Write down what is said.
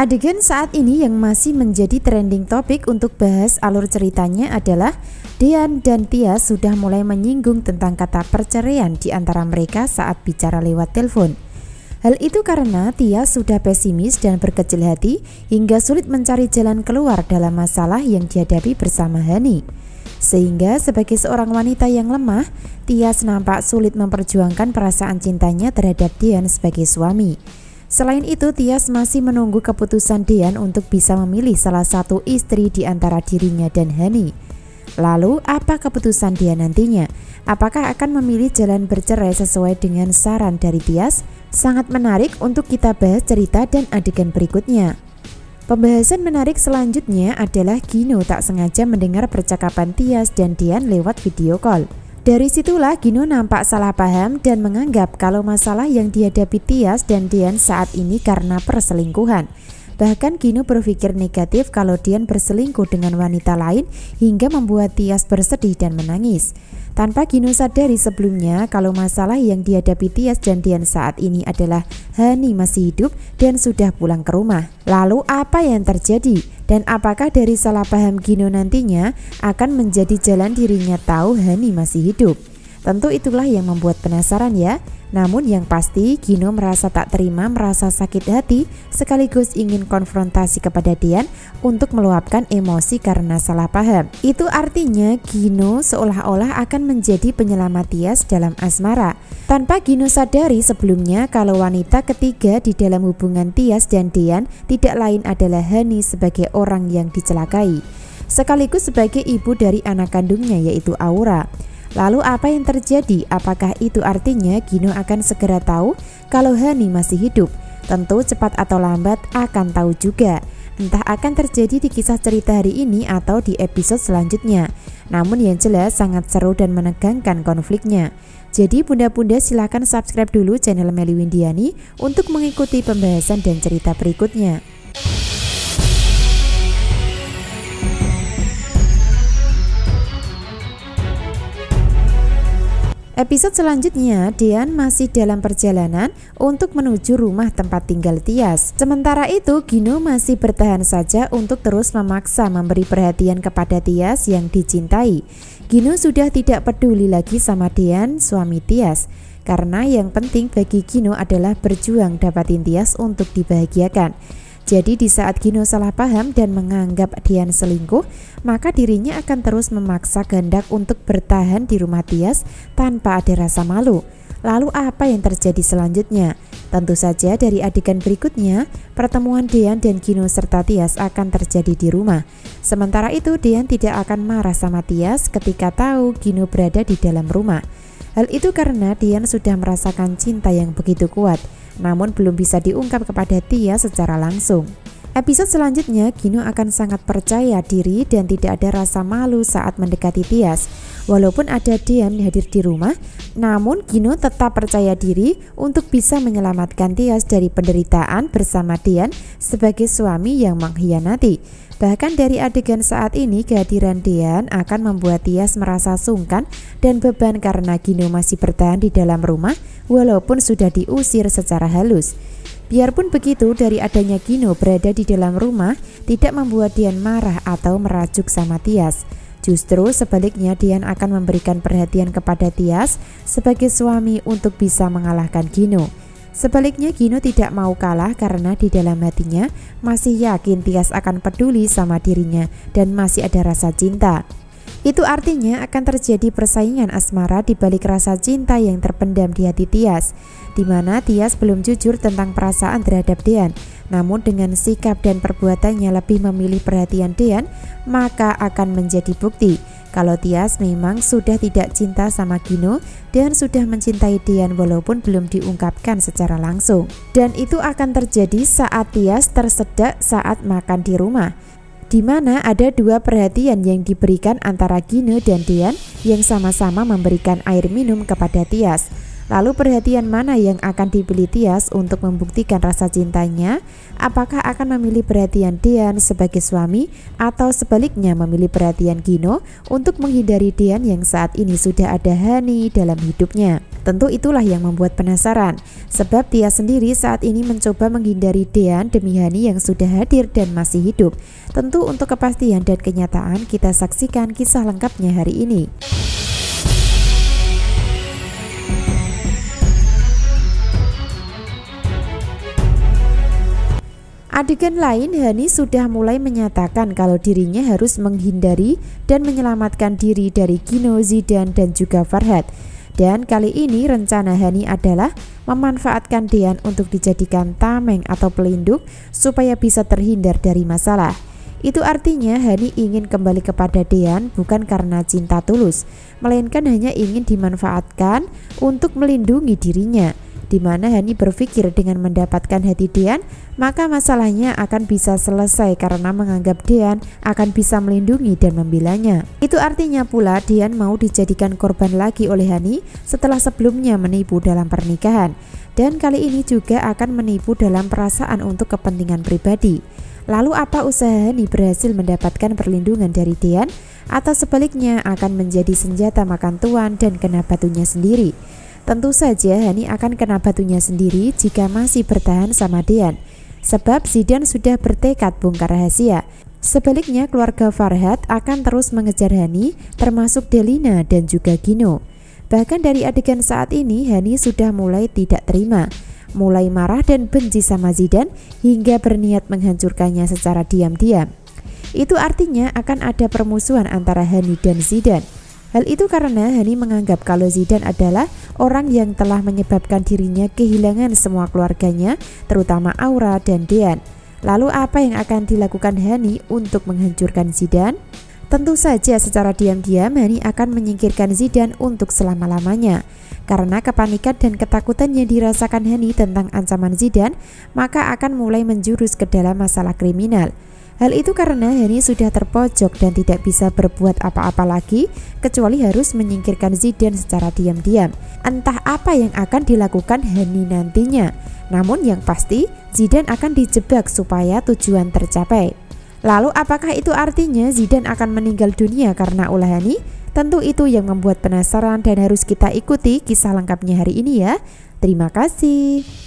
Adegan saat ini yang masih menjadi trending topik untuk bahas alur ceritanya adalah Dean dan Tias sudah mulai menyinggung tentang kata perceraian di antara mereka saat bicara lewat telepon. Hal itu karena Tias sudah pesimis dan berkecil hati hingga sulit mencari jalan keluar dalam masalah yang dihadapi bersama Hani. Sehingga sebagai seorang wanita yang lemah, Tias nampak sulit memperjuangkan perasaan cintanya terhadap Dean sebagai suami. Selain itu, Tias masih menunggu keputusan Dean untuk bisa memilih salah satu istri di antara dirinya dan Hani. Lalu, apa keputusan Dean nantinya? Apakah akan memilih jalan bercerai sesuai dengan saran dari Tias? Sangat menarik untuk kita bahas cerita dan adegan berikutnya. Pembahasan menarik selanjutnya adalah Gino tak sengaja mendengar percakapan Tias dan Dean lewat video call. Dari situlah Gino nampak salah paham dan menganggap kalau masalah yang dihadapi Tias dan Dean saat ini karena perselingkuhan. Bahkan Gino berpikir negatif kalau Dean berselingkuh dengan wanita lain hingga membuat Tias bersedih dan menangis. Tanpa Gino sadari sebelumnya kalau masalah yang dihadapi Tias dan Dean saat ini adalah Hani masih hidup dan sudah pulang ke rumah. Lalu apa yang terjadi? Dan apakah dari salah paham Gino nantinya akan menjadi jalan dirinya tahu Hani masih hidup? Tentu itulah yang membuat penasaran ya. Namun yang pasti Gino merasa tak terima, merasa sakit hati sekaligus ingin konfrontasi kepada Dean untuk meluapkan emosi karena salah paham. Itu artinya Gino seolah-olah akan menjadi penyelamat Tias dalam asmara. Tanpa Gino sadari sebelumnya kalau wanita ketiga di dalam hubungan Tias dan Dean tidak lain adalah Hani sebagai orang yang dicelakai, sekaligus sebagai ibu dari anak kandungnya yaitu Aura. Lalu apa yang terjadi? Apakah itu artinya Gino akan segera tahu kalau Hani masih hidup? Tentu cepat atau lambat akan tahu juga. Entah akan terjadi di kisah cerita hari ini atau di episode selanjutnya. Namun yang jelas sangat seru dan menegangkan konfliknya. Jadi bunda-bunda silahkan subscribe dulu channel Melly Windiani untuk mengikuti pembahasan dan cerita berikutnya. Episode selanjutnya, Dean masih dalam perjalanan untuk menuju rumah tempat tinggal Tias. Sementara itu, Gino masih bertahan saja untuk terus memaksa memberi perhatian kepada Tias yang dicintai. Gino sudah tidak peduli lagi sama Dean, suami Tias. Karena yang penting bagi Gino adalah berjuang dapatin Tias untuk dibahagiakan. Jadi di saat Gino salah paham dan menganggap Dean selingkuh, maka dirinya akan terus memaksa kehendak untuk bertahan di rumah Tias tanpa ada rasa malu. Lalu apa yang terjadi selanjutnya? Tentu saja dari adegan berikutnya, pertemuan Dean dan Gino serta Tias akan terjadi di rumah. Sementara itu Dean tidak akan marah sama Tias ketika tahu Gino berada di dalam rumah. Hal itu karena Dean sudah merasakan cinta yang begitu kuat, namun belum bisa diungkap kepada Tias secara langsung. Episode selanjutnya Gino akan sangat percaya diri dan tidak ada rasa malu saat mendekati Tias. Walaupun ada Dean hadir di rumah, namun Gino tetap percaya diri untuk bisa menyelamatkan Tias dari penderitaan bersama Dean sebagai suami yang mengkhianati. Bahkan dari adegan saat ini kehadiran Dean akan membuat Tias merasa sungkan dan beban karena Gino masih bertahan di dalam rumah walaupun sudah diusir secara halus. Biarpun begitu, dari adanya Gino berada di dalam rumah tidak membuat Dean marah atau merajuk sama Tias. Justru sebaliknya Dean akan memberikan perhatian kepada Tias sebagai suami untuk bisa mengalahkan Gino. Sebaliknya Gino tidak mau kalah karena di dalam hatinya masih yakin Tias akan peduli sama dirinya dan masih ada rasa cinta. Itu artinya akan terjadi persaingan asmara di balik rasa cinta yang terpendam di hati Tias, di mana Tias belum jujur tentang perasaan terhadap Dean. Namun dengan sikap dan perbuatannya lebih memilih perhatian Dean, maka akan menjadi bukti kalau Tias memang sudah tidak cinta sama Gino dan sudah mencintai Dean walaupun belum diungkapkan secara langsung. Dan itu akan terjadi saat Tias tersedak saat makan di rumah, di mana ada dua perhatian yang diberikan antara Gino dan Dean yang sama-sama memberikan air minum kepada Tias. Lalu perhatian mana yang akan dipilih Tias untuk membuktikan rasa cintanya? Apakah akan memilih perhatian Dean sebagai suami atau sebaliknya memilih perhatian Gino untuk menghindari Dean yang saat ini sudah ada Hani dalam hidupnya? Tentu itulah yang membuat penasaran, sebab Tias sendiri saat ini mencoba menghindari Dean demi Hani yang sudah hadir dan masih hidup. Tentu untuk kepastian dan kenyataan kita saksikan kisah lengkapnya hari ini. Adegan lain, Hani sudah mulai menyatakan kalau dirinya harus menghindari dan menyelamatkan diri dari Gino, Zidan, dan juga Farhad. Dan kali ini rencana Hani adalah memanfaatkan Dean untuk dijadikan tameng atau pelindung supaya bisa terhindar dari masalah. Itu artinya Hani ingin kembali kepada Dean bukan karena cinta tulus, melainkan hanya ingin dimanfaatkan untuk melindungi dirinya. Di mana Hani berpikir dengan mendapatkan hati Dean, maka masalahnya akan bisa selesai karena menganggap Dean akan bisa melindungi dan membelanya. Itu artinya pula Dean mau dijadikan korban lagi oleh Hani setelah sebelumnya menipu dalam pernikahan. Dan kali ini juga akan menipu dalam perasaan untuk kepentingan pribadi. Lalu apa usaha Hani berhasil mendapatkan perlindungan dari Dean? Atau sebaliknya akan menjadi senjata makan tuan dan kena batunya sendiri? Tentu saja Hani akan kena batunya sendiri jika masih bertahan sama Dean, sebab Zidan sudah bertekad bongkar rahasia. Sebaliknya keluarga Farhad akan terus mengejar Hani, termasuk Delina dan juga Gino. Bahkan dari adegan saat ini Hani sudah mulai tidak terima, mulai marah dan benci sama Zidan hingga berniat menghancurkannya secara diam-diam. Itu artinya akan ada permusuhan antara Hani dan Zidan. Hal itu karena Hani menganggap kalau Zidan adalah orang yang telah menyebabkan dirinya kehilangan semua keluarganya, terutama Aura dan Dean. Lalu apa yang akan dilakukan Hani untuk menghancurkan Zidan? Tentu saja secara diam-diam Hani akan menyingkirkan Zidan untuk selama-lamanya. Karena kepanikan dan ketakutan yang dirasakan Hani tentang ancaman Zidan, maka akan mulai menjurus ke dalam masalah kriminal. Hal itu karena Hani sudah terpojok dan tidak bisa berbuat apa-apa lagi kecuali harus menyingkirkan Zidan secara diam-diam. Entah apa yang akan dilakukan Hani nantinya, namun yang pasti Zidan akan dijebak supaya tujuan tercapai. Lalu apakah itu artinya Zidan akan meninggal dunia karena ulah Hani? Tentu itu yang membuat penasaran dan harus kita ikuti kisah lengkapnya hari ini ya. Terima kasih.